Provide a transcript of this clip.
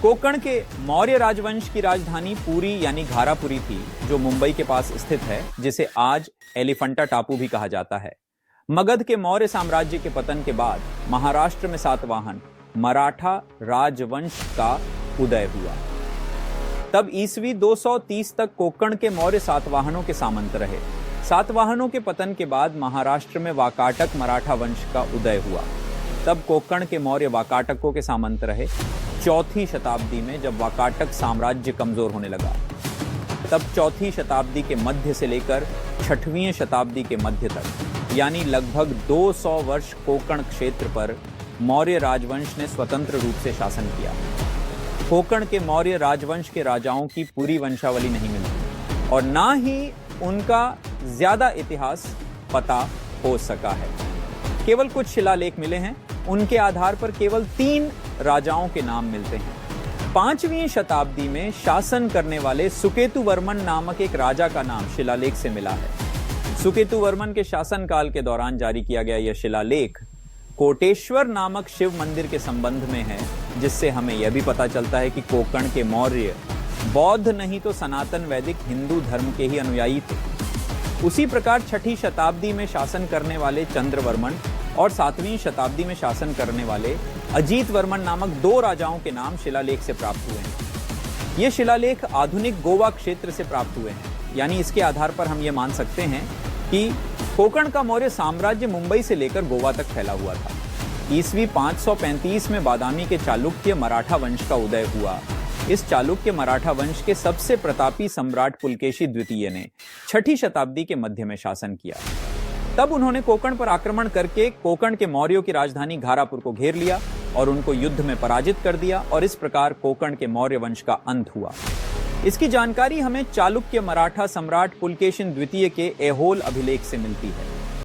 कोंकण के मौर्य राजवंश की राजधानी पुरी यानी घारापुरी थी, जो मुंबई के पास स्थित है, जिसे आज एलिफंटा टापू भी कहा जाता है। मगध के मौर्य साम्राज्य के पतन के बाद महाराष्ट्र में सातवाहन मराठा राजवंश का उदय हुआ। तब ईस्वी 230 तक कोंकण के मौर्य सातवाहनों के सामंत रहे। सातवाहनों के पतन के बाद महाराष्ट्र में वाकाटक मराठा वंश का उदय हुआ। तब कोंकण के मौर्य वाकाटकों के सामंत रहे। चौथी शताब्दी में जब वाकाटक साम्राज्य कमजोर होने लगा, तब चौथी शताब्दी के मध्य से लेकर 6वीं शताब्दी के मध्य तक, यानी लगभग 200 वर्ष कोंकण क्षेत्र पर मौर्य राजवंश ने स्वतंत्र रूप से शासन किया। कोंकण के मौर्य राजवंश के राजाओं की पूरी वंशावली नहीं मिलती और ना ही उनका ज्यादा इतिहास पता हो सका है। केवल कुछ शिलालेख मिले हैं, उनके आधार पर केवल 3 राजाओं के नाम मिलते हैं। 5वीं शताब्दी में शासन करने वाले सुकेतुवर्मन नामक एक राजा का नाम शिलालेख से मिला है। सुकेतुवर्मन के शासनकाल के दौरान जारी किया गया यह शिलालेख कोटेश्वर नामक शिव मंदिर के संबंध में है, जिससे हमें यह भी पता चलता है कि कोंकण के मौर्य बौद्ध नहीं तो सनातन वैदिक हिंदू धर्म के ही अनुयायी थे। उसी प्रकार 6ठी शताब्दी में शासन करने वाले चंद्रवर्मन और 7वीं शताब्दी में शासन करने वाले अजीतवर्मन नामक 2 राजाओं के नाम शिलालेख से प्राप्त हुए हैं। ये शिलालेख आधुनिक गोवा क्षेत्र से प्राप्त हुए हैं, यानी इसके आधार पर हम ये मान सकते हैं कि कोंकण का मौर्य साम्राज्य मुंबई से लेकर गोवा तक फैला हुआ था। ईस्वी 535 में बादामी के चालुक्य मराठा वंश का उदय हुआ। इस चालुक्य मराठा वंश के सबसे प्रतापी सम्राट पुलकेशी द्वितीय ने 6ठी शताब्दी के मध्य में शासन किया। तब उन्होंने कोंकण पर आक्रमण करके कोंकण के मौर्यों की राजधानी घारापुर को घेर लिया और उनको युद्ध में पराजित कर दिया और इस प्रकार कोंकण के मौर्य वंश का अंत हुआ। इसकी जानकारी हमें चालुक्य मराठा सम्राट पुलकेशिन द्वितीय के ऐहोल अभिलेख से मिलती है।